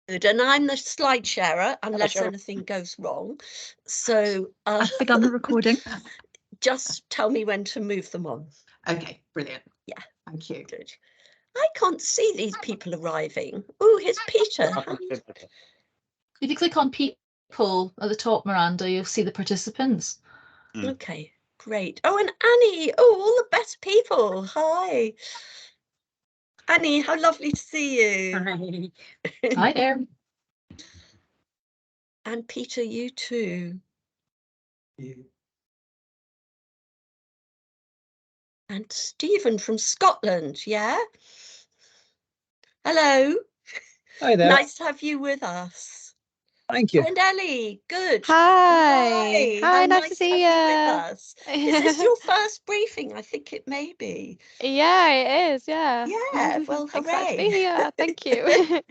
Good, and I'm the slide sharer unless anything goes wrong. So I've begun the recording. Just tell me when to move them on. Okay, brilliant. Yeah, thank you. Good. I can't see these people arriving. Oh, here's Peter. If you click on people at the top, Miranda, you'll see the participants. Okay, great. Oh, and Annie. Oh, all the best people. Hi. Annie, how lovely to see you. Hi. Hi there. And Peter, you too. And Stephen from Scotland, yeah? Hello. Hi there. Nice to have you with us. Thank you. And Ellie, good. Hi. How nice to see you with you. us. Is this your first briefing? I think it may be. Yeah, it is. Yeah. Yeah, well, hooray. Excited to be here. Thank you.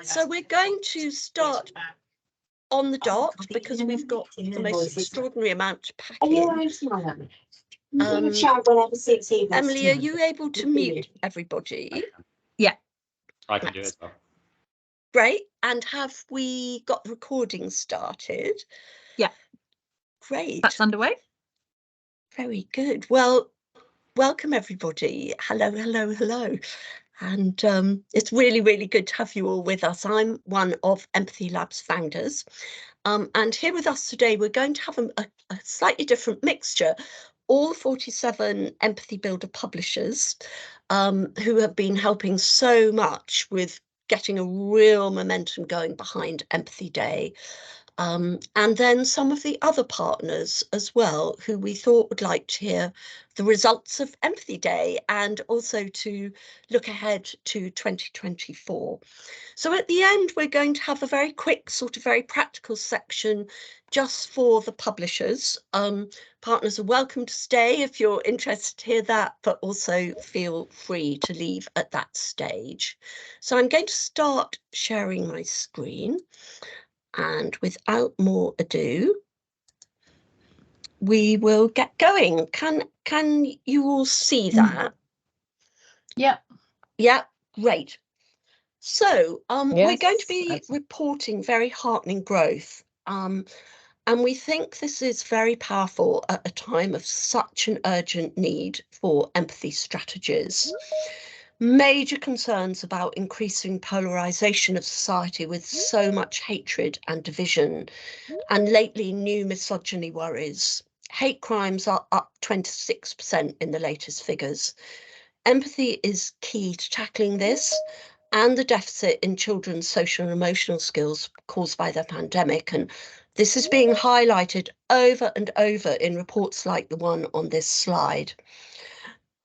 So we're going to start on the dot because we've got the most extraordinary amount to pack in. Emily, are you able to mute everybody? Yeah. I can do it as well. Great. And have we got the recording started? Yeah. Great. That's underway. Very good. Well, welcome everybody. Hello, hello, hello. And it's really, really good to have you all with us. I'm one of Empathy Lab's founders. And here with us today, we're going to have a slightly different mixture. All 47 Empathy Builder publishers who have been helping so much with getting a real momentum going behind Empathy Day. And then some of the other partners as well, who we thought would like to hear the results of Empathy Day and also to look ahead to 2024. So at the end, we're going to have a very quick, sort of very practical section just for the publishers. Partners are welcome to stay if you're interested to hear that, but also feel free to leave at that stage. So I'm going to start sharing my screen. And without more ado, we will get going. Can you all see that? Yeah. Yeah, great. So we're going to be reporting very heartening growth. And we think this is very powerful at a time of such an urgent need for empathy strategies. Major concerns about increasing polarization of society with so much hatred and division, and lately new misogyny worries. Hate crimes are up 26% in the latest figures. Empathy is key to tackling this and the deficit in children's social and emotional skills caused by the pandemic. And this is being highlighted over and over in reports like the one on this slide.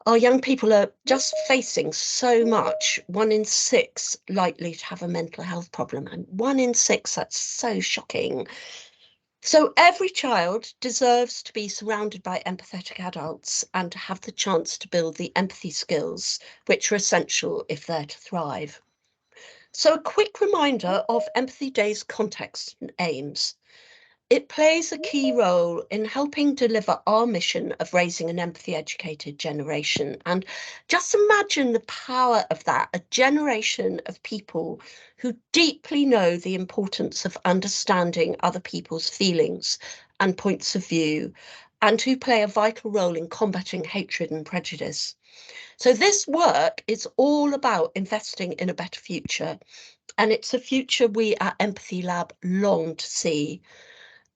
Our young people are just facing so much. 1 in 6 likely to have a mental health problem, and 1 in 6, that's so shocking. So every child deserves to be surrounded by empathetic adults and to have the chance to build the empathy skills, which are essential if they're to thrive. So a quick reminder of Empathy Day's context and aims. It plays a key role in helping deliver our mission of raising an empathy-educated generation. And just imagine the power of that, a generation of people who deeply know the importance of understanding other people's feelings and points of view, and who play a vital role in combating hatred and prejudice. So this work is all about investing in a better future, and it's a future we at Empathy Lab long to see.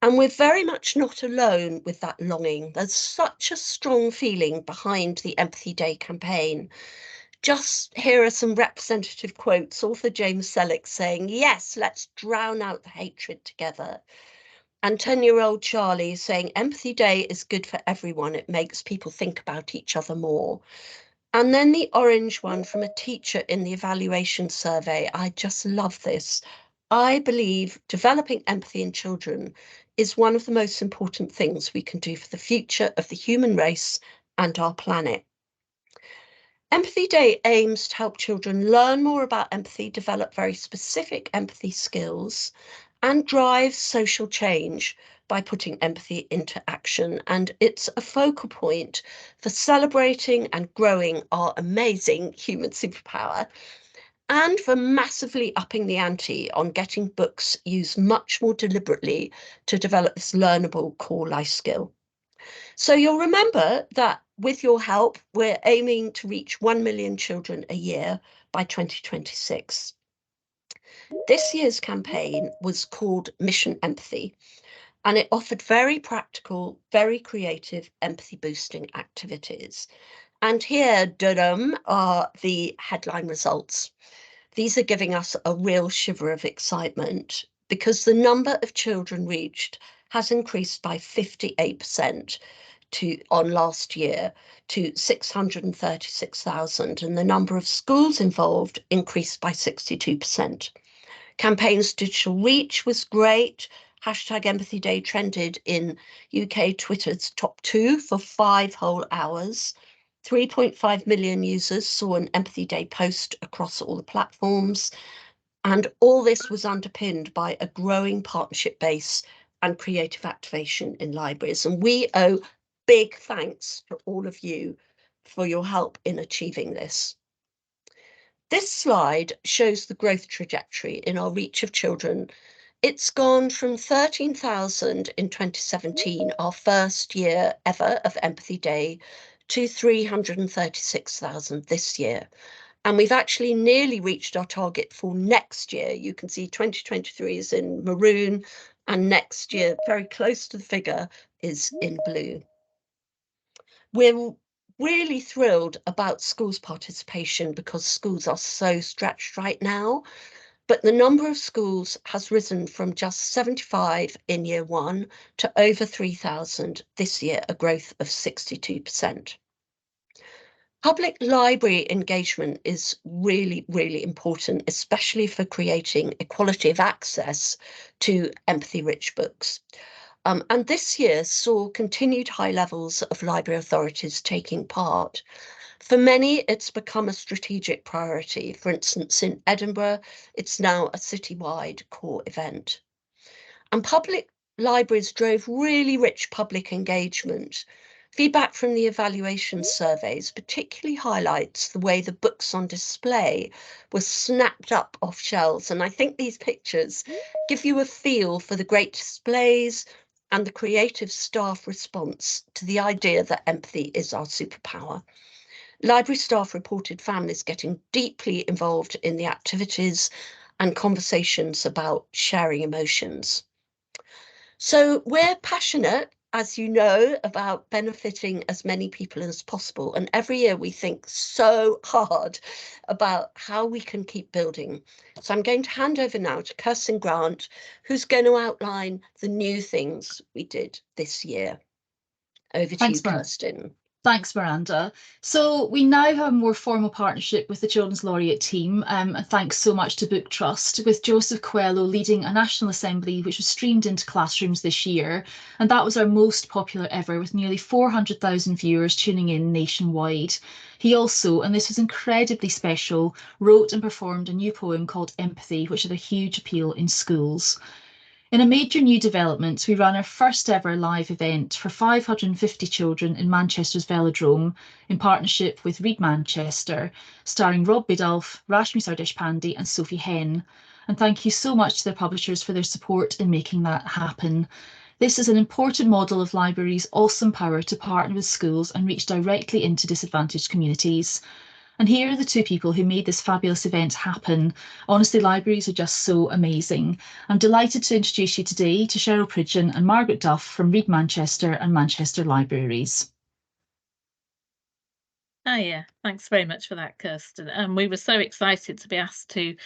And we're very much not alone with that longing. There's such a strong feeling behind the Empathy Day campaign. Just here are some representative quotes. Author James Selleck saying, yes, let's drown out the hatred together. And 10-year-old Charlie saying, Empathy Day is good for everyone. It makes people think about each other more. And then the orange one from a teacher in the evaluation survey. I just love this. I believe developing empathy in children is one of the most important things we can do for the future of the human race and our planet. Empathy Day aims to help children learn more about empathy, develop very specific empathy skills, and drive social change by putting empathy into action. And it's a focal point for celebrating and growing our amazing human superpower. and for massively upping the ante on getting books used much more deliberately to develop this learnable core life skill. So you'll remember that with your help, we're aiming to reach 1 million children a year by 2026. This year's campaign was called Mission Empathy, and it offered very practical, very creative empathy boosting activities. And here, are the headline results. These are giving us a real shiver of excitement because the number of children reached has increased by 58% on last year to 636,000, and the number of schools involved increased by 62%. Campaign's digital reach was great. #Empathy Day trended in UK Twitter's top 2 for 5 whole hours. 3.5 million users saw an Empathy Day post across all the platforms. And all this was underpinned by a growing partnership base and creative activation in libraries. And we owe big thanks to all of you for your help in achieving this. This slide shows the growth trajectory in our reach of children. It's gone from 13,000 in 2017, our first year ever of Empathy Day, to 336,000 this year. And we've actually nearly reached our target for next year. You can see 2023 is in maroon, and next year, very close to the figure, is in blue. We're really thrilled about schools' participation because schools are so stretched right now. But the number of schools has risen from just 75 in year 1 to over 3,000 this year, a growth of 62%. Public library engagement is really, really important, especially for creating equality of access to empathy-rich books. And this year saw continued high levels of library authorities taking part. For many, it's become a strategic priority. For instance, in Edinburgh, it's now a citywide core event. And public libraries drove really rich public engagement. Feedback from the evaluation surveys particularly highlights the way the books on display were snapped up off shelves. And I think these pictures give you a feel for the great displays and the creative staff response to the idea that empathy is our superpower. Library staff reported families getting deeply involved in the activities and conversations about sharing emotions. So we're passionate, as you know, about benefiting as many people as possible. And every year we think so hard about how we can keep building. So I'm going to hand over now to Kirsten Grant, who's going to outline the new things we did this year. Over to you, Kirsten. Thanks, Miranda. So we now have a more formal partnership with the Children's Laureate team, and thanks so much to Book Trust, with Joseph Coelho leading a National Assembly which was streamed into classrooms this year. And that was our most popular ever, with nearly 400,000 viewers tuning in nationwide. He also, and this was incredibly special, wrote and performed a new poem called Empathy, which had a huge appeal in schools. In a major new development, we ran our first ever live event for 550 children in Manchester's Velodrome in partnership with Read Manchester, starring Rob Biddulph, Rashmi Sardeshpande and Sophie Henn. And thank you so much to their publishers for their support in making that happen. This is an important model of libraries' awesome power to partner with schools and reach directly into disadvantaged communities. And here are the two people who made this fabulous event happen. Honestly, libraries are just so amazing. I'm delighted to introduce you today to Cheryl Pridgeon and Margaret Duff from Read Manchester and Manchester Libraries. Oh yeah, thanks very much for that, Kirsten. We were so excited to be asked to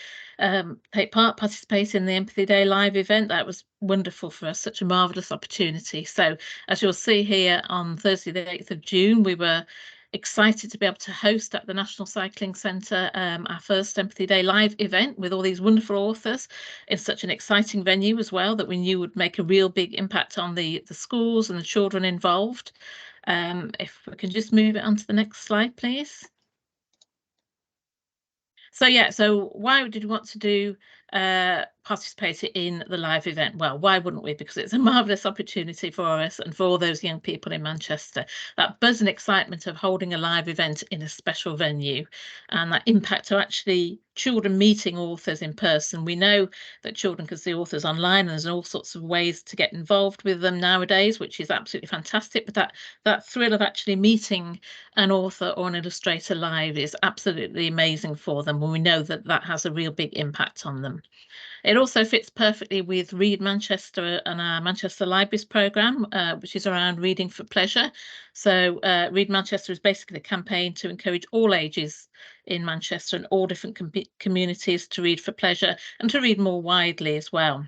participate in the Empathy Day live event. That was wonderful for us, such a marvellous opportunity. So as you'll see here on Thursday the 8th of June, we were excited to be able to host at the National Cycling Centre our first Empathy Day live event with all these wonderful authors in such an exciting venue as well that we knew would make a real big impact on the schools and the children involved. If we can just move it on to the next slide, please. So yeah, so why did we want to do participated in the live event. Well, why wouldn't we? Because it's a marvellous opportunity for us and for all those young people in Manchester. That buzz and excitement of holding a live event in a special venue, and that impact of actually children meeting authors in person. We know that children can see authors online, and there's all sorts of ways to get involved with them nowadays, which is absolutely fantastic. But that thrill of actually meeting an author or an illustrator live is absolutely amazing for them, and we know that that has a real big impact on them. It also fits perfectly with Read Manchester and our Manchester Libraries programme, which is around reading for pleasure. So Read Manchester is basically a campaign to encourage all ages in Manchester and all different communities to read for pleasure and to read more widely as well.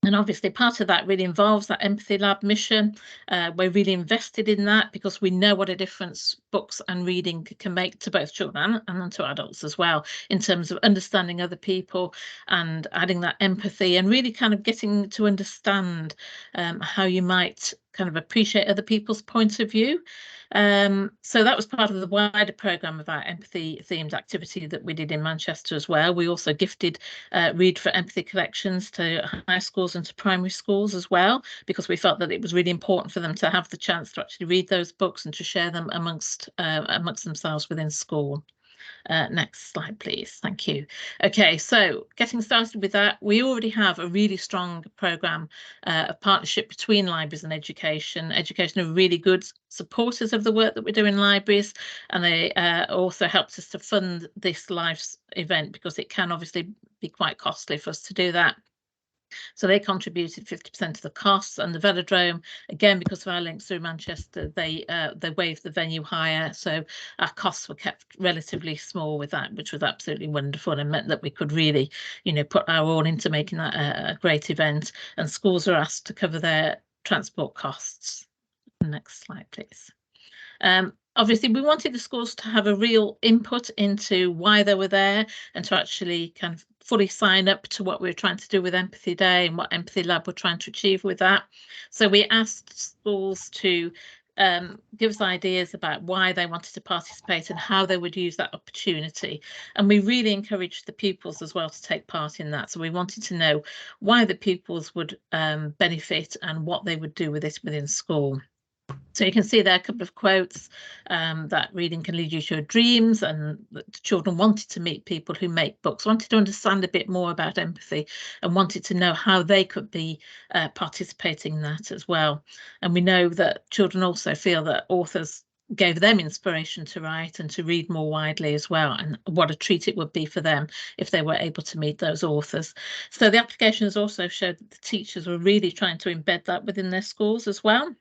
And obviously part of that really involves that Empathy Lab mission. We're really invested in that because we know what a difference books and reading can make to both children and to adults as well, in terms of understanding other people and adding that empathy and really kind of getting to understand how you might kind of appreciate other people's points of view. So that was part of the wider programme of our empathy themed activity that we did in Manchester as well. We also gifted Read for Empathy collections to high schools and to primary schools as well, because we felt that it was really important for them to have the chance to actually read those books and to share them amongst themselves within school. Next slide, please. Thank you. Okay, so getting started with that, we already have a really strong programme of partnership between libraries and education. Education are really good supporters of the work that we do in libraries, and they also helps us to fund this live event because it can obviously be quite costly for us to do that. So they contributed 50% of the costs, and the Velodrome, again, because of our links through Manchester, they waived the venue hire, so our costs were kept relatively small with that, which was absolutely wonderful and meant that we could really, you know, put our all into making that a great event. And schools are asked to cover their transport costs. Next slide, please. Obviously, we wanted the schools to have a real input into why they were there and to actually kind of fully sign up to what we were trying to do with Empathy Day and what Empathy Lab were trying to achieve with that. So we asked schools to give us ideas about why they wanted to participate and how they would use that opportunity. And we really encouraged the pupils as well to take part in that. So we wanted to know why the pupils would benefit and what they would do with it within school. So you can see there a couple of quotes that reading can lead you to your dreams, and the children wanted to meet people who make books, wanted to understand a bit more about empathy and wanted to know how they could be participating in that as well. And we know that children also feel that authors gave them inspiration to write and to read more widely as well, and what a treat it would be for them if they were able to meet those authors. So the applications also showed that the teachers were really trying to embed that within their schools as well.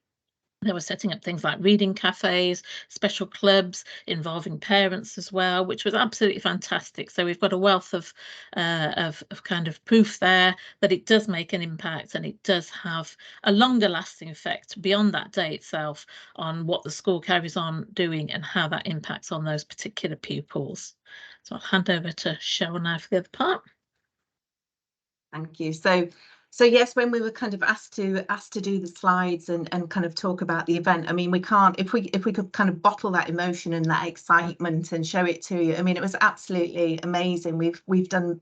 They were setting up things like reading cafes, special clubs involving parents as well, which was absolutely fantastic. So we've got a wealth of kind of proof there that it does make an impact, and it does have a longer lasting effect beyond that day itself on what the school carries on doing and how that impacts on those particular pupils. So I'll hand over to Cheryl now for the other part. Thank you. So yes, when we were kind of asked to do the slides and kind of talk about the event, I mean, we can't, if we could kind of bottle that emotion and that excitement and show it to you. I mean, it was absolutely amazing. We've done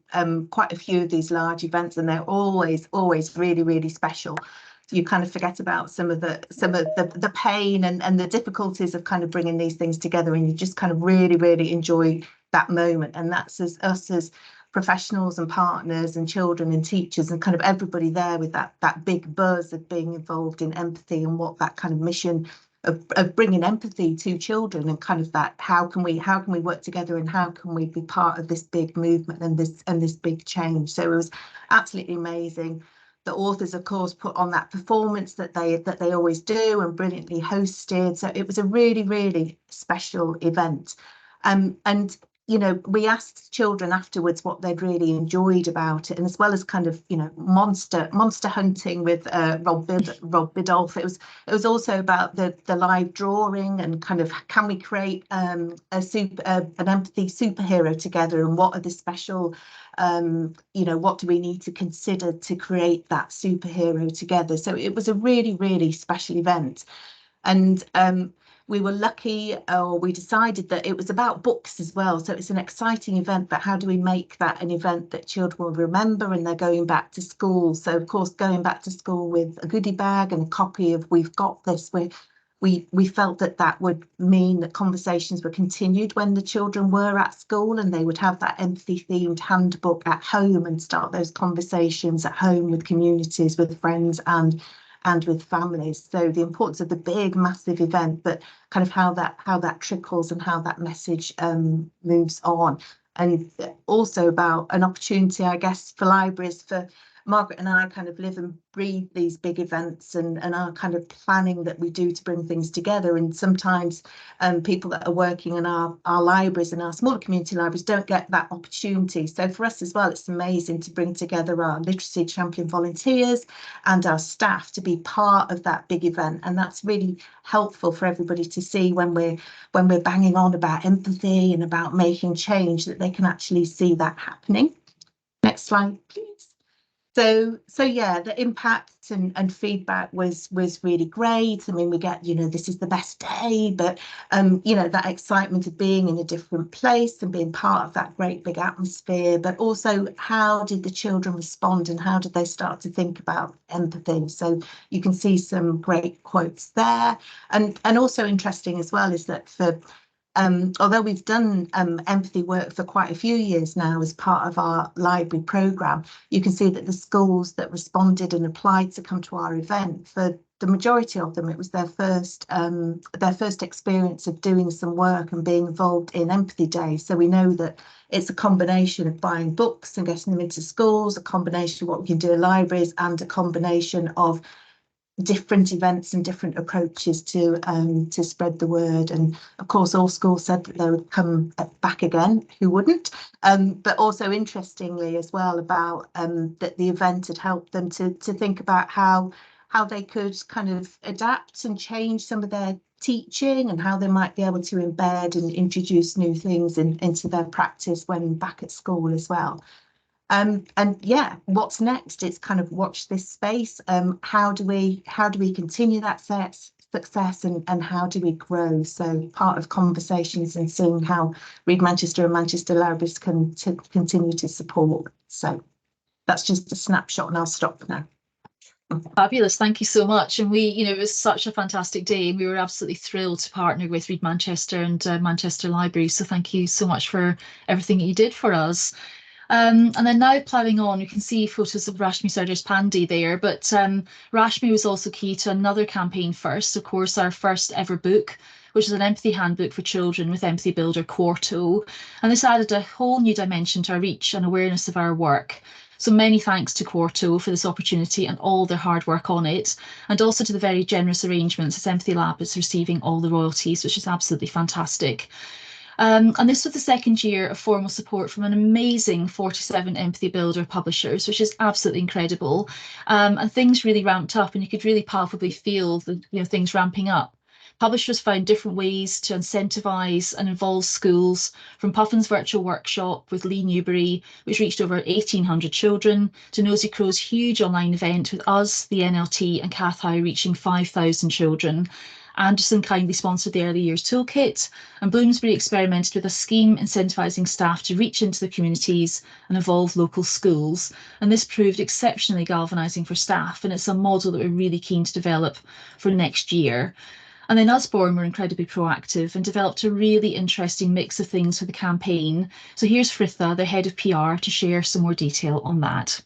quite a few of these large events, and they're always really, really special. So you kind of forget about some of the pain and the difficulties of kind of bringing these things together, and you just kind of really enjoy that moment. And that's us as professionals and partners and children and teachers and kind of everybody there with that big buzz of being involved in empathy and what that kind of mission of bringing empathy to children, and kind of that how can we work together and how can we be part of this big movement and this big change. So it was absolutely amazing. The authors, of course, put on that performance that they always do and brilliantly hosted. So it was a really special event. And you know, we asked children afterwards what they'd really enjoyed about it, and as well as kind of, you know, monster hunting with Rob Biddulph. It was also about the live drawing and kind of can we create an empathy superhero together, and what are the special, you know, what do we need to consider to create that superhero together. So it was a really special event. And we were lucky, or we decided that it was about books as well. So it's an exciting event, but how do we make that an event that children will remember and they're going back to school? So of course, going back to school with a goodie bag and a copy of We've Got This, we felt that that would mean that conversations were continued when the children were at school, and they would have that empathy themed handbook at home and start those conversations at home with communities, with friends and with families. So the importance of the big massive event, but kind of how that trickles and how that message moves on. And also about an opportunity, I guess, for libraries, for Margaret and I kind of live and breathe these big events and our kind of planning that we do to bring things together. And sometimes people that are working in our libraries and our smaller community libraries don't get that opportunity. So for us as well, it's amazing to bring together our literacy champion volunteers and our staff to be part of that big event. And that's really helpful for everybody to see when we're banging on about empathy and about making change, that they can actually see that happening. Next slide, please. So yeah, the impact and feedback was really great. I mean, we get, this is the best day, but that excitement of being in a different place and being part of that great big atmosphere, but also how did the children respond and how did they start to think about empathy? So you can see some great quotes there. And also interesting as well is that for although we've done empathy work for quite a few years now as part of our library programme, you can see that the schools that responded and applied to come to our event, for the majority of them, it was their first experience of doing some work and being involved in Empathy Day. So we know that it's a combination of buying books and getting them into schools, a combination of what we can do in libraries, and a combination of different events and different approaches to spread the word. And of course, all schools said that they would come back again. Who wouldn't? But also interestingly as well about that the event had helped them to think about how they could kind of adapt and change some of their teaching and how they might be able to embed and introduce new things into their practice when back at school as well. And yeah, what's next? It's kind of watch this space. How do we continue that success and how do we grow? So part of conversations and seeing how Read Manchester and Manchester Libraries can continue to support. So that's just a snapshot, and I'll stop now. Fabulous, thank you so much. And it was such a fantastic day. We were absolutely thrilled to partner with Read Manchester and Manchester Libraries. So thank you so much for everything that you did for us. And then now ploughing on, you can see photos of Rashmi Sardar's Pandy there, but Rashmi was also key to another campaign first, of course, our first ever book, which is an empathy handbook for children with empathy builder Quarto. And this added a whole new dimension to our reach and awareness of our work. So many thanks to Quarto for this opportunity and all their hard work on it, and also to the very generous arrangements as Empathy Lab is receiving all the royalties, which is absolutely fantastic. And this was the second year of formal support from an amazing 47 Empathy Builder publishers, which is absolutely incredible. And things really ramped up, and you could really palpably feel the things ramping up. Publishers found different ways to incentivise and involve schools, from Puffin's virtual workshop with Lee Newbury, which reached over 1,800 children, to Nosy Crow's huge online event with us, the NLT, and Cath Howe reaching 5,000 children. Anderson kindly sponsored the Early Years Toolkit, and Bloomsbury experimented with a scheme incentivising staff to reach into the communities and involve local schools. And this proved exceptionally galvanising for staff, and it's a model that we're really keen to develop for next year. And then Usborne were incredibly proactive and developed a really interesting mix of things for the campaign. So here's Fritha, their head of PR, to share some more detail on that.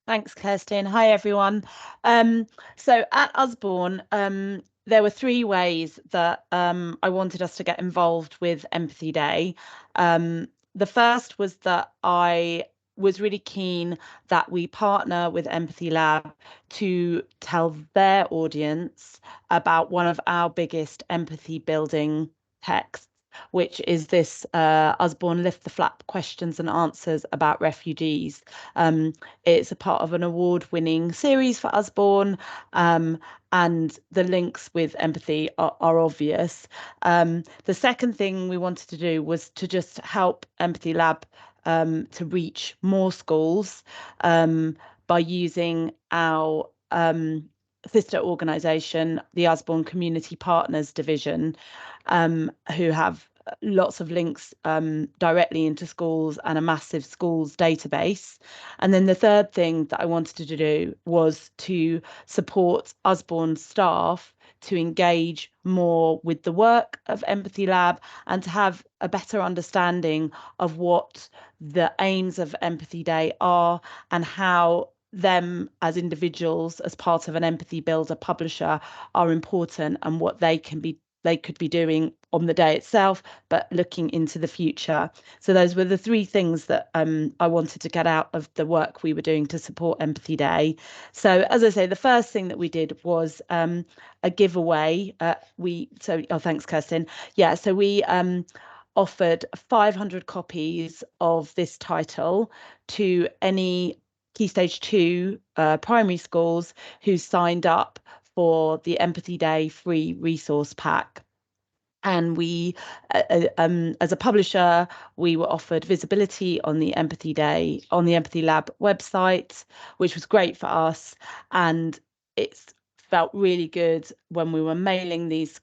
Thanks, Kirstin. Hi, everyone. So at Usborne, there were three ways that I wanted us to get involved with Empathy Day. The first was that I was really keen that we partner with Empathy Lab to tell their audience about one of our biggest empathy building texts, which is this Usborne Lift the Flap questions and answers about refugees. It's a part of an award-winning series for Usborne, and the links with empathy are obvious. The second thing we wanted to do was to just help Empathy Lab to reach more schools by using our sister organisation, the Usborne Community Partners Division, who have lots of links directly into schools and a massive schools database. And then the third thing that I wanted to do was to support Usborne staff to engage more with the work of Empathy Lab and to have a better understanding of what the aims of Empathy Day are and how them as individuals, as part of an Empathy Builder publisher, are important and what they could be doing on the day itself, but looking into the future. So those were the three things that I wanted to get out of the work we were doing to support Empathy Day. So as I say, the first thing that we did was a giveaway. Thanks, Kirsten. Yeah, so we offered 500 copies of this title to any Key Stage 2 primary schools who signed up for the Empathy Day free resource pack. And we, as a publisher, we were offered visibility on the Empathy Lab website, which was great for us. And it's felt really good when we were mailing these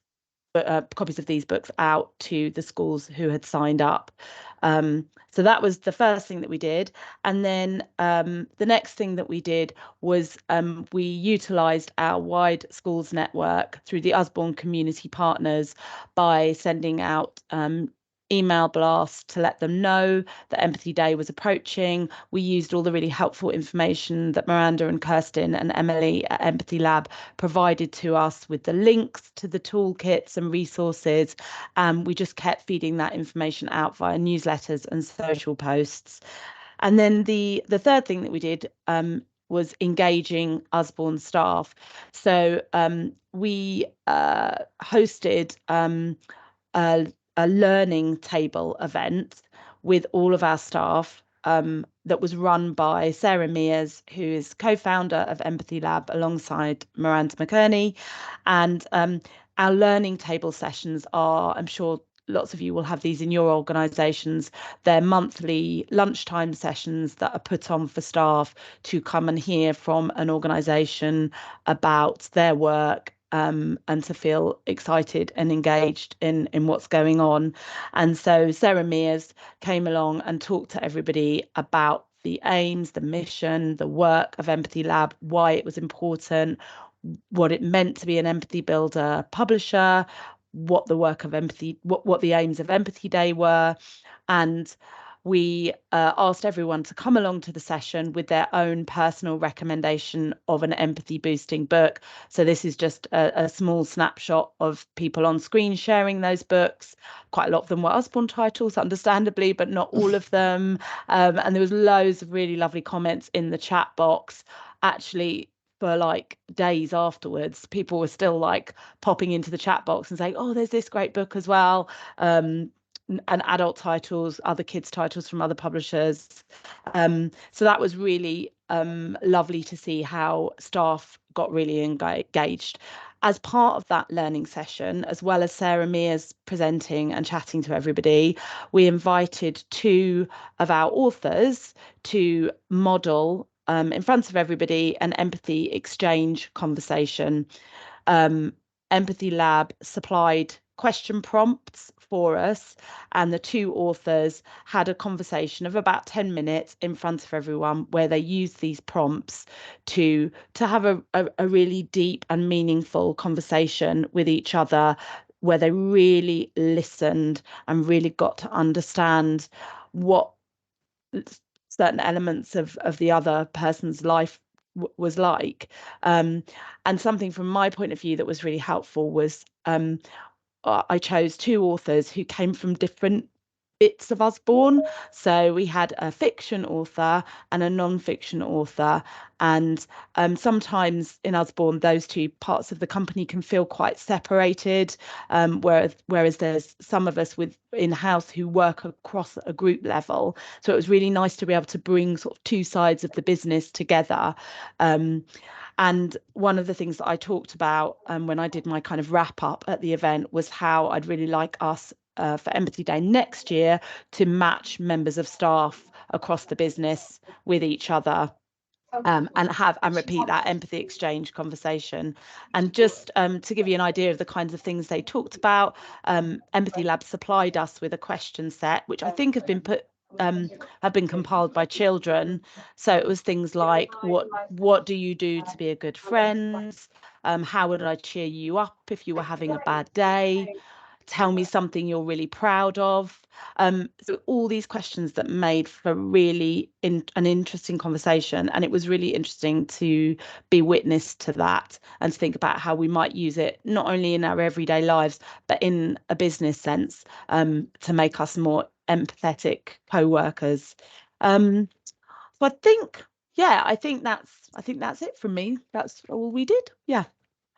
copies of these books out to the schools who had signed up. So that was the first thing that we did. And then the next thing that we did was we utilised our wide schools network through the Usborne Community Partners by sending out email blasts to let them know that Empathy Day was approaching. We used all the really helpful information that Miranda and Kirsten and Emily at Empathy Lab provided to us with the links to the toolkits and resources. We just kept feeding that information out via newsletters and social posts. And then the third thing that we did was engaging Usborne staff. So we hosted a learning table event with all of our staff that was run by Sarah Mears, who is co-founder of Empathy Lab alongside Miranda McKerney. And our learning table sessions are, I'm sure lots of you will have these in your organisations, they're monthly lunchtime sessions that are put on for staff to come and hear from an organisation about their work, and to feel excited and engaged in what's going on. And so Sarah Mears came along and talked to everybody about the aims, the mission, the work of Empathy Lab, why it was important, what it meant to be an Empathy Builder publisher, what the work of Empathy, what the aims of Empathy Day were. And we asked everyone to come along to the session with their own personal recommendation of an empathy boosting book. So this is just a small snapshot of people on screen sharing those books. Quite a lot of them were Usborne titles, understandably, but not all of them. And there was loads of really lovely comments in the chat box. Actually, for like days afterwards, people were still like popping into the chat box and saying, oh, there's this great book as well. And adult titles, other kids' titles from other publishers. So that was really lovely to see how staff got really engaged. As part of that learning session, as well as Sarah Mears presenting and chatting to everybody, we invited two of our authors to model in front of everybody an empathy exchange conversation. Empathy Lab supplied question prompts for us, and the two authors had a conversation of about 10 minutes in front of everyone where they used these prompts to have a really deep and meaningful conversation with each other, where they really listened and really got to understand what certain elements of the other person's life was like. And something from my point of view that was really helpful was I chose two authors who came from different bits of Usborne. So we had a fiction author and a non-fiction author. And sometimes in Usborne, those two parts of the company can feel quite separated, whereas there's some of us in-house who work across a group level. So it was really nice to be able to bring sort of two sides of the business together. And one of the things that I talked about when I did my kind of wrap up at the event was how I'd really like us for Empathy Day next year to match members of staff across the business with each other. and repeat that empathy exchange conversation. And just to give you an idea of the kinds of things they talked about, Empathy Lab supplied us with a question set, which I think have been compiled by children. So it was things like, what do you do to be a good friend? How would I cheer you up if you were having a bad day? Tell me something you're really proud of. So all these questions that made for really an interesting conversation, and it was really interesting to be witness to that and to think about how we might use it not only in our everyday lives but in a business sense, to make us more empathetic co-workers. So I think that's it from me. That's all we did. Yeah,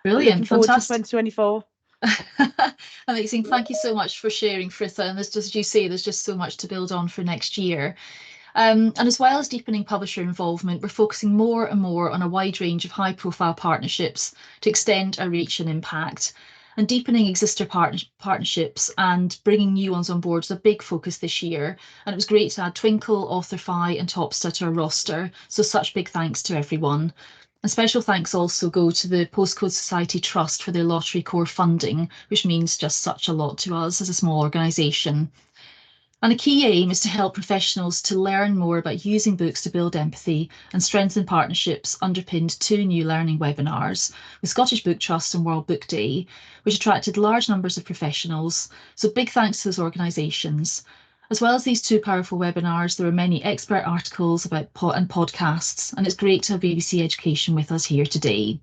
brilliant, fantastic. 2024. Amazing. Thank you so much for sharing, Fritha. And as you say, there's just so much to build on for next year. And as well as deepening publisher involvement, we're focusing more and more on a wide range of high-profile partnerships to extend our reach and impact. And deepening existing partnerships and bringing new ones on board is a big focus this year. And it was great to add Twinkl, Authorify and Topsta to our roster. So such big thanks to everyone. And special thanks also go to the Postcode Society Trust for their lottery core funding, which means just such a lot to us as a small organisation. And a key aim is to help professionals to learn more about using books to build empathy and strengthen partnerships, underpinned 2 new learning webinars with Scottish Book Trust and World Book Day, which attracted large numbers of professionals. So big thanks to those organisations. As well as these 2 powerful webinars, there were many expert articles about and podcasts, and it's great to have BBC Education with us here today.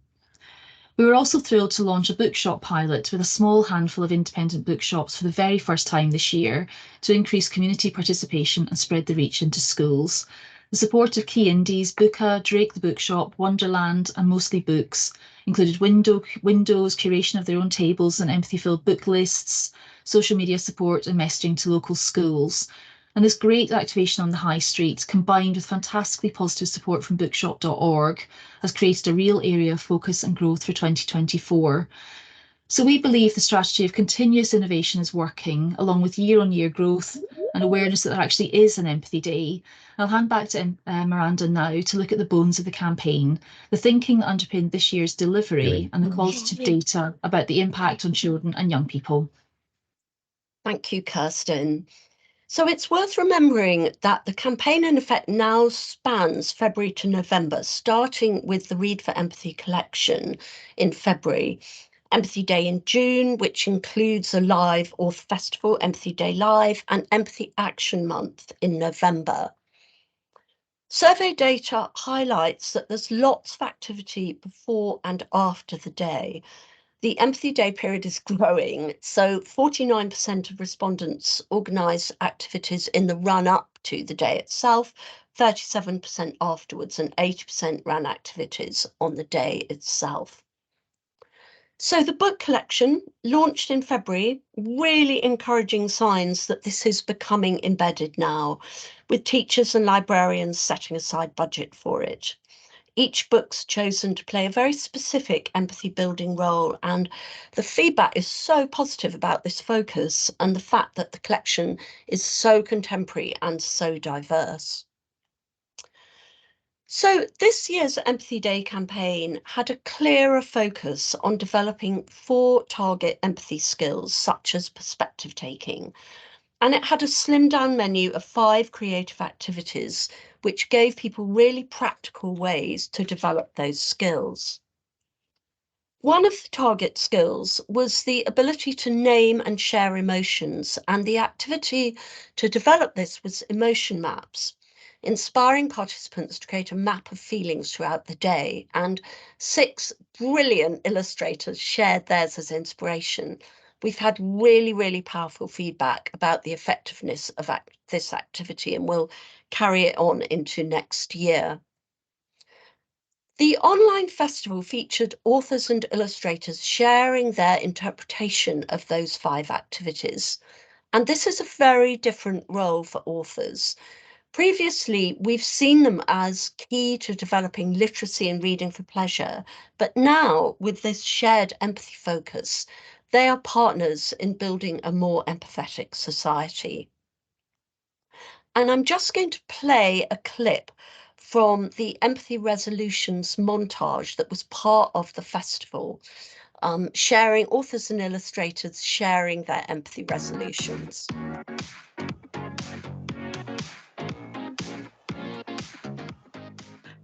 We were also thrilled to launch a bookshop pilot with a small handful of independent bookshops for the very first time this year to increase community participation and spread the reach into schools. The support of key indies, Booka, Drake the Bookshop, Wonderland and Mostly Books included Windows, curation of their own tables and empathy-filled book lists, social media support and messaging to local schools. And this great activation on the high street, combined with fantastically positive support from bookshop.org, has created a real area of focus and growth for 2024. So we believe the strategy of continuous innovation is working, along with year-on-year growth and awareness that there actually is an Empathy Day. I'll hand back to Miranda now to look at the bones of the campaign, the thinking that underpinned this year's delivery and the qualitative data about the impact on children and young people. Thank you, Kirsten. So it's worth remembering that the campaign in effect now spans February to November, starting with the Read for Empathy collection in February, Empathy Day in June, which includes a live author festival, Empathy Day Live, and Empathy Action Month in November. Survey data highlights that there's lots of activity before and after the day. The Empathy Day period is growing, so 49% of respondents organised activities in the run-up to the day itself, 37% afterwards, and 80% ran activities on the day itself. So the book collection launched in February, really encouraging signs that this is becoming embedded now, with teachers and librarians setting aside budget for it. Each book's chosen to play a very specific empathy building role, and the feedback is so positive about this focus and the fact that the collection is so contemporary and so diverse. So this year's Empathy Day campaign had a clearer focus on developing 4 target empathy skills, such as perspective taking, and it had a slimmed down menu of 5 creative activities, which gave people really practical ways to develop those skills. One of the target skills was the ability to name and share emotions, and the activity to develop this was emotion maps, inspiring participants to create a map of feelings throughout the day, and 6 brilliant illustrators shared theirs as inspiration. We've had really, really powerful feedback about the effectiveness of this activity, and we'll carry it on into next year. The online festival featured authors and illustrators sharing their interpretation of those 5 activities. And this is a very different role for authors. Previously, we've seen them as key to developing literacy and reading for pleasure, but now with this shared empathy focus, they are partners in building a more empathetic society. And I'm just going to play a clip from the Empathy Resolutions montage that was part of the festival, sharing authors and illustrators sharing their empathy resolutions.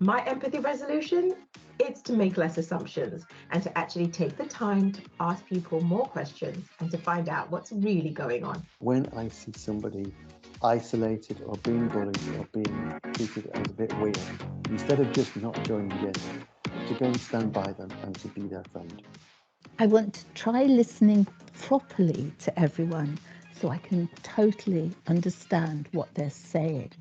My empathy resolution is to make less assumptions and to actually take the time to ask people more questions and to find out what's really going on. When I see somebody isolated or being bullied or being treated as a bit weird, instead of just not joining in, to go and stand by them and to be their friend. I want to try listening properly to everyone so I can totally understand what they're saying.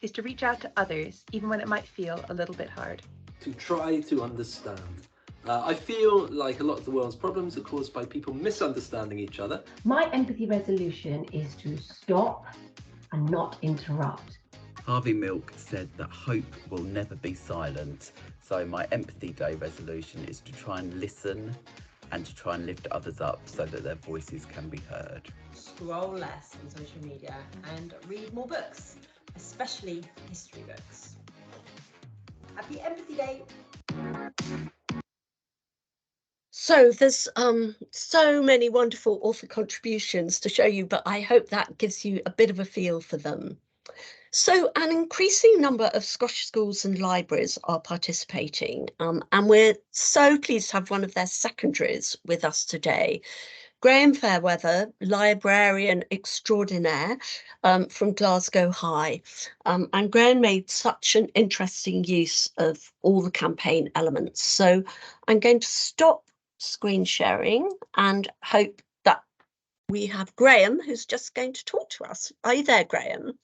Is to reach out to others, even when it might feel a little bit hard. To try to understand. I feel like a lot of the world's problems are caused by people misunderstanding each other. My empathy resolution is to stop and not interrupt. Harvey Milk said that hope will never be silent. So my Empathy Day resolution is to try and listen and to try and lift others up so that their voices can be heard. Scroll less on social media and read more books, especially history books. Happy Empathy Day! So there's so many wonderful author contributions to show you, but I hope that gives you a bit of a feel for them. So an increasing number of Scottish schools and libraries are participating, and we're so pleased to have one of their secondaries with us today. Graham Fairweather, librarian extraordinaire from Glasgow High. And Graham made such an interesting use of all the campaign elements. So I'm going to stop screen sharing and hope that we have Graham, who's just going to talk to us. Are you there, Graham?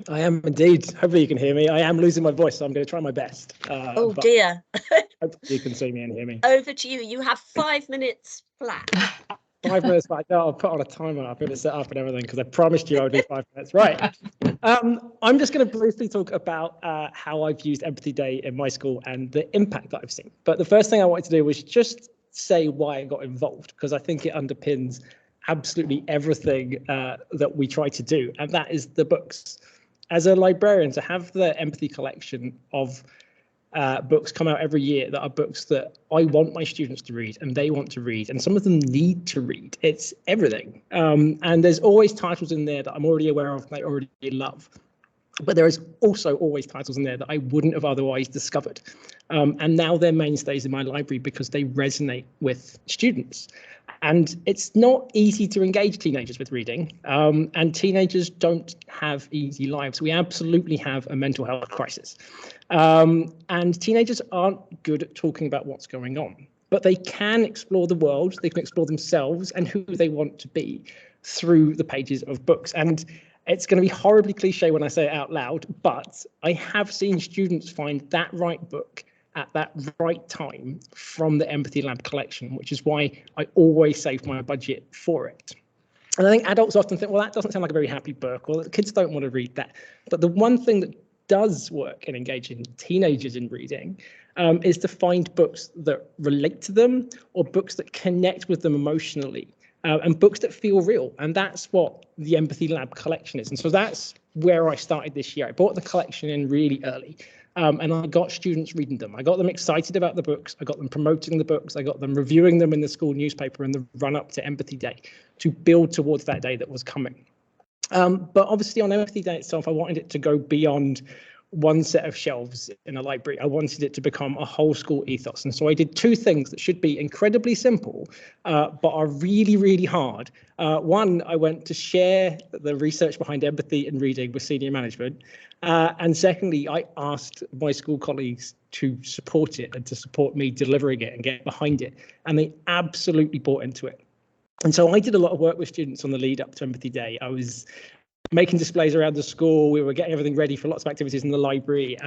I am indeed. Hopefully you can hear me. I am losing my voice, so I'm going to try my best. Oh dear. Hopefully you can see me and hear me. Over to you. You have 5 minutes flat. 5 minutes back. No, I'll put on a timer. I'll put it set up and everything because I promised you I would do 5 minutes. Right. I'm just going to briefly talk about how I've used Empathy Day in my school and the impact that I've seen. But the first thing I wanted to do was just say why I got involved, because I think it underpins absolutely everything that we try to do, and that is the books. As a librarian, to have the empathy collection of books come out every year that are books that I want my students to read and they want to read, and some of them need to read. It's everything. And there's always titles in there that I'm already aware of and I already love. But there is also always titles in there that I wouldn't have otherwise discovered. And now they're mainstays in my library because they resonate with students. And it's not easy to engage teenagers with reading, and teenagers don't have easy lives. We absolutely have a mental health crisis, and teenagers aren't good at talking about what's going on, but they can explore the world, they can explore themselves and who they want to be through the pages of books. And it's going to be horribly cliche when I say it out loud, but I have seen students find that right book at that right time from the Empathy Lab collection, which is why I always save my budget for it. And I think adults often think, well, that doesn't sound like a very happy book, or the kids don't want to read that. But the one thing that does work in engaging teenagers in reading is to find books that relate to them, or books that connect with them emotionally, and books that feel real. And that's what the Empathy Lab collection is. And so that's where I started this year. I bought the collection in really early. And I got students reading them. I got them excited about the books. I got them promoting the books. I got them reviewing them in the school newspaper in the run up to Empathy Day to build towards that day that was coming. But obviously on Empathy Day itself, I wanted it to go beyond one set of shelves in a library. I wanted it to become a whole school ethos. And so I did two things that should be incredibly simple, but are really, really hard. One, I went to share the research behind empathy and reading with senior management. And secondly, I asked my school colleagues to support it and to support me delivering it and get behind it. And they absolutely bought into it. And so I did a lot of work with students on the lead up to Empathy Day. I was making displays around the school. We were getting everything ready for lots of activities in the library.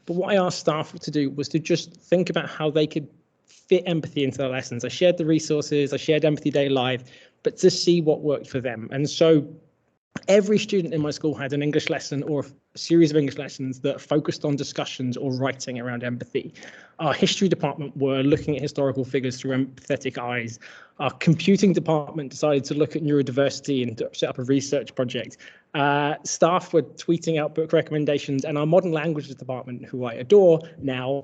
But what I asked staff to do was to just think about how they could fit empathy into their lessons. I shared the resources, I shared Empathy Day Live, but to see what worked for them. And so every student in my school had an English lesson or a series of English lessons that focused on discussions or writing around empathy. Our history department were looking at historical figures through empathetic eyes. our computing department decided to look at neurodiversity and set up a research project. Staff were tweeting out book recommendations, and our modern languages department, who I adore now,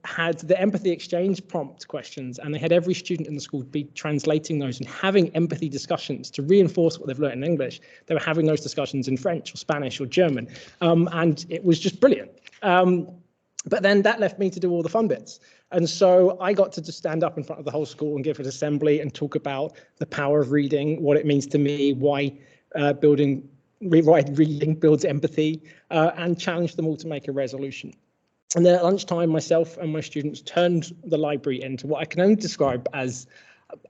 had the empathy exchange prompt questions, and they had every student in the school be translating those and having empathy discussions to reinforce what they've learned in English. They were having those discussions in French or Spanish or German, and it was just brilliant. But then that left me to do all the fun bits. And so I got to just stand up in front of the whole school and give an assembly and talk about the power of reading, what it means to me, why reading builds empathy, and challenge them all to make a resolution. And then at lunchtime, myself and my students turned the library into what I can only describe as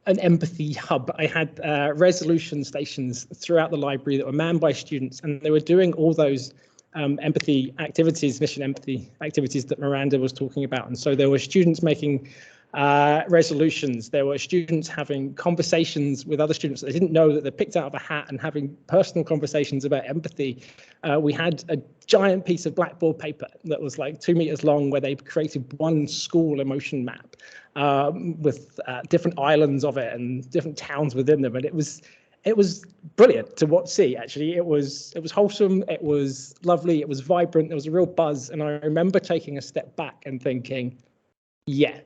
an empathy hub. I had resolution stations throughout the library that were manned by students, and they were doing all those empathy activities, mission empathy activities that Miranda was talking about. And so there were students making resolutions. There were students having conversations with other students that they didn't know that they picked out of a hat and having personal conversations about empathy. We had a giant piece of blackboard paper that was like 2 meters long where they created one school emotion map with different islands of it and different towns within them. And it was brilliant to see. Actually, it was wholesome, it was lovely, it was vibrant, there was a real buzz. And I remember taking a step back and thinking, yeah,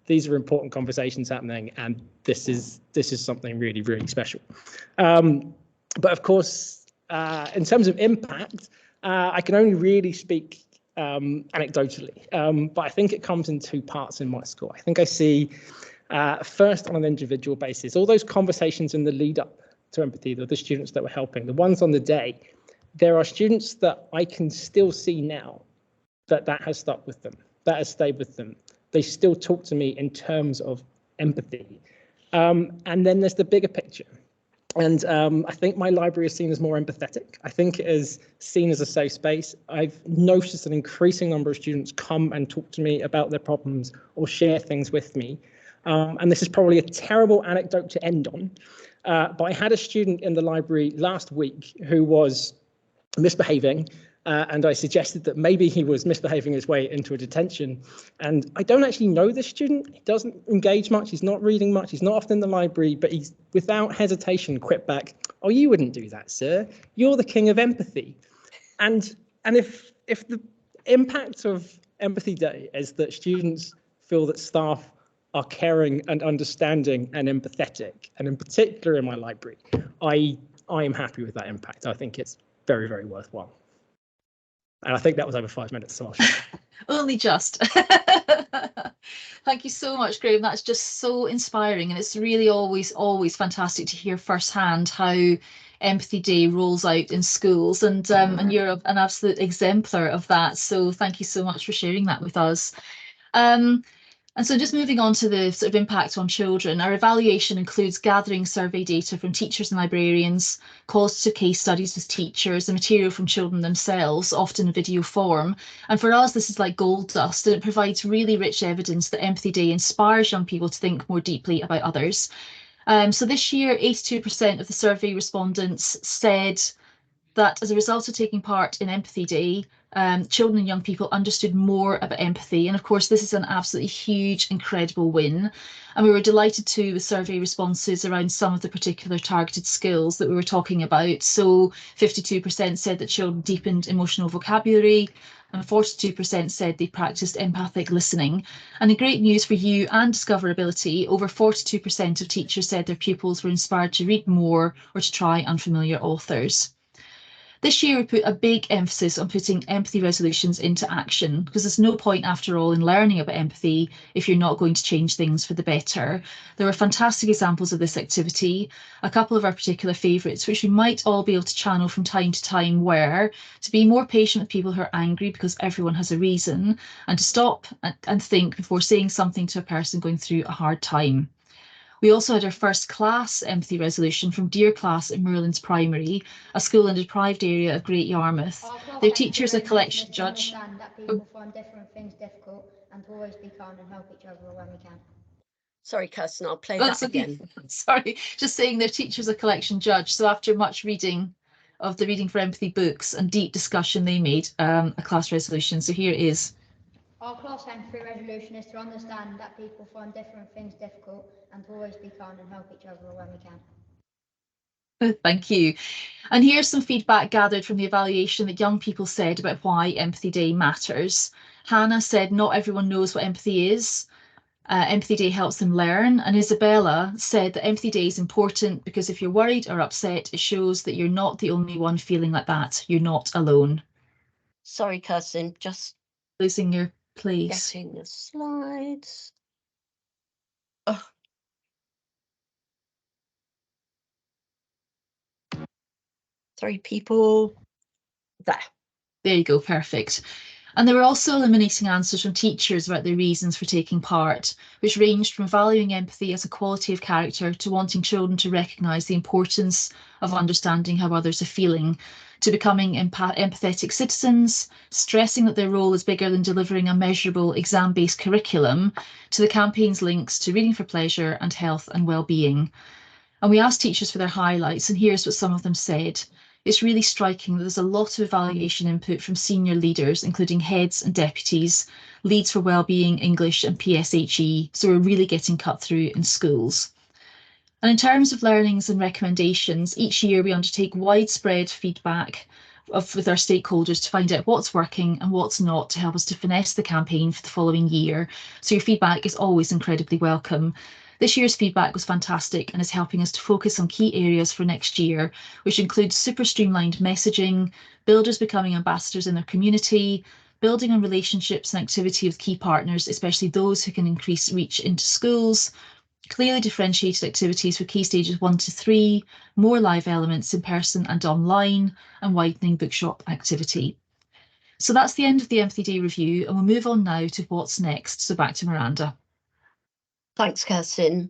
these are important conversations happening, and this is something really, really special. But of course, in terms of impact, I can only really speak anecdotally, but I think it comes in two parts in my school. I think I see first on an individual basis, all those conversations in the lead up to empathy, the students that were helping, the ones on the day, there are students that I can still see now that has stuck with them, that has stayed with them. They still talk to me in terms of empathy. And then there's the bigger picture. And I think my library is seen as more empathetic. I think it is seen as a safe space. I've noticed an increasing number of students come and talk to me about their problems or share things with me. And this is probably a terrible anecdote to end on. But I had a student in the library last week who was misbehaving, and I suggested that maybe he was misbehaving his way into a detention. And I don't actually know this student. He doesn't engage much. He's not reading much. He's not often in the library, but he's without hesitation quipped back, "Oh, you wouldn't do that, sir. You're the king of empathy." And if the impact of Empathy Day is that students feel that staff are caring and understanding and empathetic, and in particular in my library, I am happy with that impact. I think it's very, very worthwhile. And I think that was over 5 minutes, so Only just. Thank you so much, Graham. That's just so inspiring, and it's really always fantastic to hear firsthand how Empathy Day rolls out in schools, and you're an absolute exemplar of that. So thank you so much for sharing that with us. And so just moving on to the sort of impact on children, our evaluation includes gathering survey data from teachers and librarians, calls to case studies with teachers, and material from children themselves, often in video form. And for us, this is like gold dust, and it provides really rich evidence that Empathy Day inspires young people to think more deeply about others. So this year, 82% of the survey respondents said that as a result of taking part in Empathy Day, children and young people understood more about empathy. And of course, this is an absolutely huge, incredible win. And we were delighted too with survey responses around some of the particular targeted skills that we were talking about. So 52% said that children deepened emotional vocabulary, and 42% said they practiced empathic listening. And the great news for you and discoverability, over 42% of teachers said their pupils were inspired to read more or to try unfamiliar authors. This year, we put a big emphasis on putting empathy resolutions into action, because there's no point, after all, in learning about empathy if you're not going to change things for the better. There were fantastic examples of this activity. A couple of our particular favourites, which we might all be able to channel from time to time, were to be more patient with people who are angry, because everyone has a reason, and to stop and think before saying something to a person going through a hard time. We also had our first class empathy resolution from Dear Class at Moorlands Primary, a school in a deprived area of Great Yarmouth. Their teacher's a collection judge. That people find different things difficult, and to always be kind and help each other when we can. Sorry, Kirsten, I'll play that again. Sorry, just saying their teacher's a collection judge. So after much reading of the Reading for Empathy books and deep discussion, they made a class resolution. So here it is. Our class aim through resolution is to understand that people find different things difficult and to always be kind and help each other when we can. Thank you. And here's some feedback gathered from the evaluation that young people said about why Empathy Day matters. Hannah said not everyone knows what empathy is. Empathy Day helps them learn. And Isabella said that Empathy Day is important because if you're worried or upset, it shows that you're not the only one feeling like that. You're not alone. Sorry, Kirsten, just losing your place. Getting the slides. Oh. Three people there. There you go, perfect. And they were also eliminating answers from teachers about their reasons for taking part, which ranged from valuing empathy as a quality of character to wanting children to recognise the importance of understanding how others are feeling, to becoming empathetic citizens, stressing that their role is bigger than delivering a measurable exam-based curriculum, to the campaign's links to reading for pleasure and health and well-being. And we asked teachers for their highlights, and here's what some of them said. It's really striking that there's a lot of evaluation input from senior leaders, including heads and deputies, leads for wellbeing, English and PSHE, so we're really getting cut through in schools. And in terms of learnings and recommendations, each year we undertake widespread feedback with our stakeholders to find out what's working and what's not to help us to finesse the campaign for the following year. So your feedback is always incredibly welcome. This year's feedback was fantastic and is helping us to focus on key areas for next year, which includes super streamlined messaging, builders becoming ambassadors in their community, building on relationships and activity with key partners, especially those who can increase reach into schools, clearly differentiated activities for key stages 1 to 3, more live elements in person and online, and widening bookshop activity. So that's the end of the Empathy Day review, and we'll move on now to what's next. So back to Miranda. Thanks, Kirsten.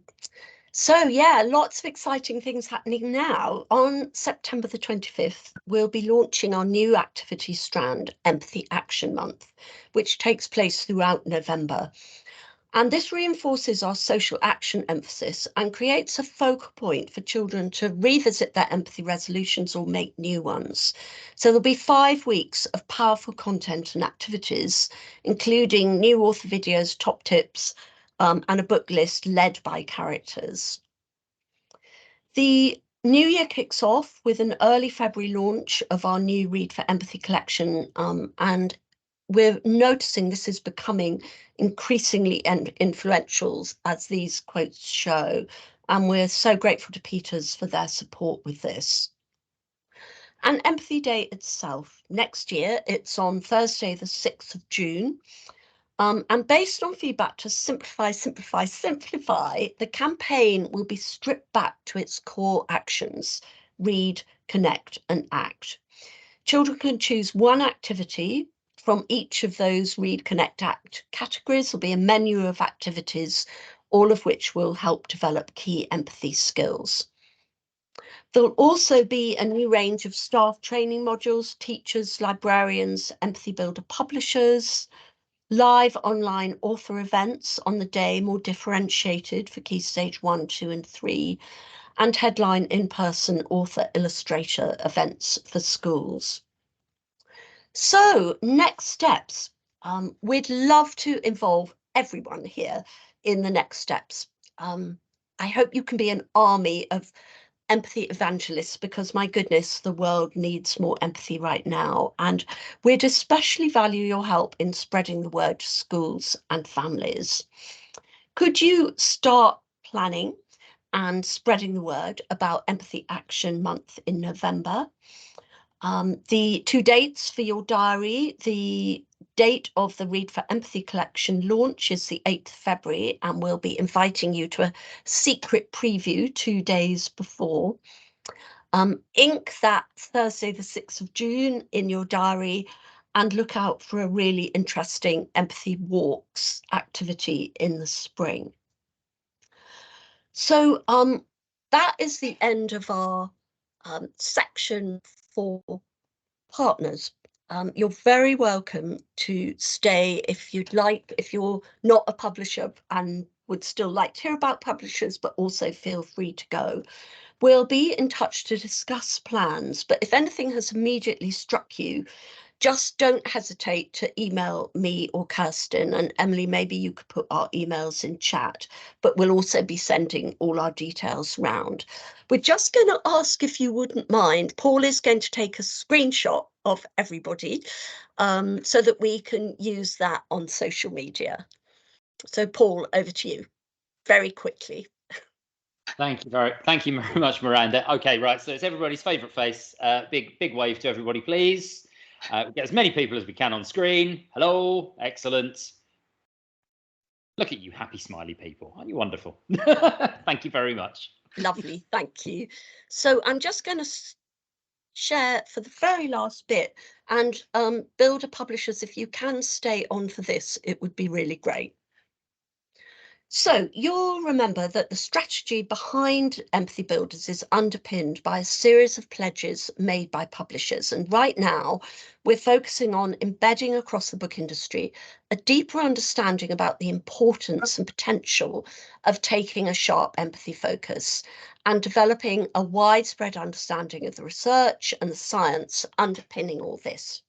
So yeah, lots of exciting things happening now. On September the 25th, we'll be launching our new activity strand, Empathy Action Month, which takes place throughout November. And this reinforces our social action emphasis and creates a focal point for children to revisit their empathy resolutions or make new ones. So there'll be 5 weeks of powerful content and activities, including new author videos, top tips, and a book list led by characters. The new year kicks off with an early February launch of our new Read for Empathy collection, and we're noticing this is becoming increasingly influential, as these quotes show, and we're so grateful to Peters for their support with this. And Empathy Day itself, next year, it's on Thursday the 6th of June. And based on feedback to simplify, simplify, simplify, the campaign will be stripped back to its core actions: read, connect, and act. Children can choose one activity from each of those read, connect, act categories. There'll be a menu of activities, all of which will help develop key empathy skills. There'll also be a new range of staff training modules, teachers, librarians, Empathy Builder publishers, live online author events on the day, more differentiated for Key Stage 1, 2 and 3, and headline in-person author illustrator events for schools. So next steps, we'd love to involve everyone here in the next steps. I hope you can be an army of empathy evangelists, because my goodness, the world needs more empathy right now, and we'd especially value your help in spreading the word to schools and families. Could you start planning and spreading the word about Empathy Action Month in November? The 2 dates for your diary: the date of the Read for Empathy collection launch is the 8th of February, and we'll be inviting you to a secret preview 2 days before. Ink that Thursday the 6th of June in your diary and look out for a really interesting Empathy Walks activity in the spring. So that is the end of our section for partners. You're very welcome to stay if you'd like, if you're not a publisher and would still like to hear about publishers, but also feel free to go. We'll be in touch to discuss plans, but if anything has immediately struck you, just don't hesitate to email me or Kirsten, and Emily, maybe you could put our emails in chat, but we'll also be sending all our details round. We're just going to ask if you wouldn't mind, Paul is going to take a screenshot of everybody so that we can use that on social media. So Paul, over to you very quickly. Thank you very much, Miranda. Okay, right, so it's everybody's favourite face. Big wave to everybody, please. We'll get as many people as we can on screen. Hello, excellent. Look at you, happy, smiley people. Aren't you wonderful? Thank you very much. Lovely, thank you. So I'm just going to share for the very last bit, and Builder Publishers, if you can stay on for this, it would be really great. So you'll remember that the strategy behind Empathy Builders is underpinned by a series of pledges made by publishers. And right now, we're focusing on embedding across the book industry a deeper understanding about the importance and potential of taking a sharp empathy focus and developing a widespread understanding of the research and the science underpinning all this.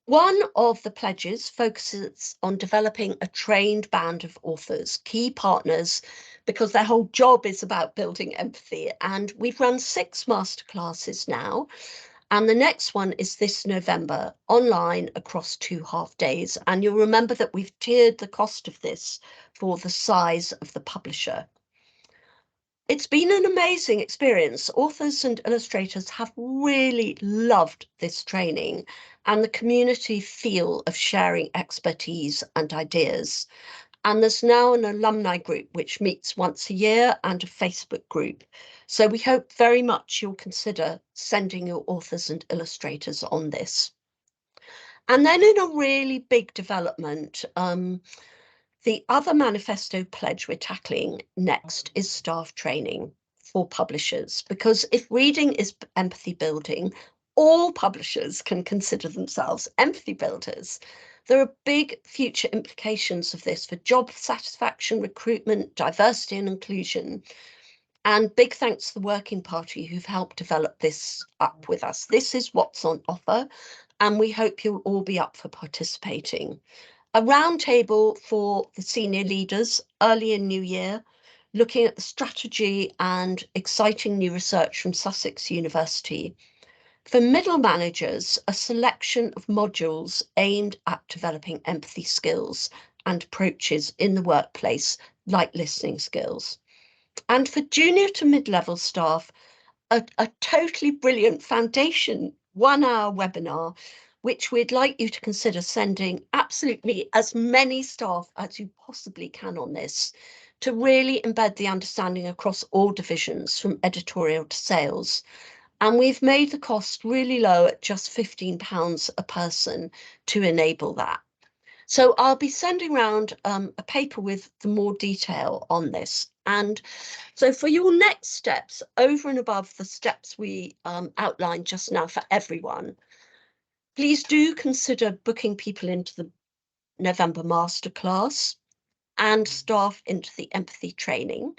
One of the pledges focuses on developing a trained band of authors, key partners, because their whole job is about building empathy. And we've run 6 masterclasses now. And the next one is this November, online across 2 half days. And you'll remember that we've tiered the cost of this for the size of the publisher. It's been an amazing experience. Authors and illustrators have really loved this training and the community feel of sharing expertise and ideas. And there's now an alumni group which meets once a year and a Facebook group. So we hope very much you'll consider sending your authors and illustrators on this. And then in a really big development, the other manifesto pledge we're tackling next is staff training for publishers, because if reading is empathy building, all publishers can consider themselves empathy builders. There are big future implications of this for job satisfaction, recruitment, diversity and inclusion. And big thanks to the Working Party who've helped develop this up with us. This is what's on offer, and we hope you'll all be up for participating. A roundtable for the senior leaders early in New Year, looking at the strategy and exciting new research from Sussex University. For middle managers, a selection of modules aimed at developing empathy skills and approaches in the workplace, like listening skills. And for junior to mid-level staff, a totally brilliant foundation 1-hour webinar, which we'd like you to consider sending absolutely as many staff as you possibly can on this, to really embed the understanding across all divisions from editorial to sales. And we've made the cost really low at just £15 a person to enable that. So I'll be sending around a paper with the more detail on this. And so for your next steps, over and above the steps we outlined just now for everyone, please do consider booking people into the November masterclass and staff into the empathy training.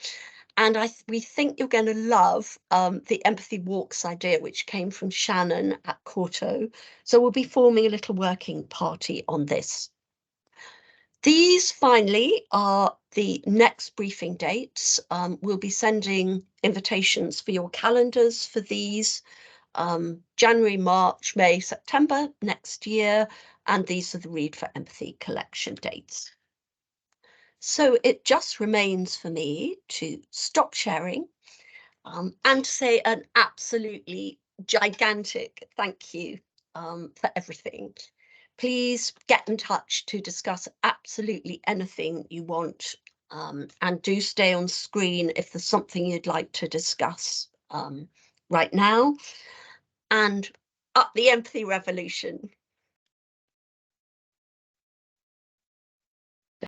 And we think you're going to love the Empathy Walks idea, which came from Shannon at Corto. So we'll be forming a little working party on this. These finally are the next briefing dates. We'll be sending invitations for your calendars for these. January, March, May, September next year, and these are the Read for Empathy collection dates. So it just remains for me to stop sharing and to say an absolutely gigantic thank you for everything. Please get in touch to discuss absolutely anything you want, and do stay on screen if there's something you'd like to discuss right now. And up the empathy revolution.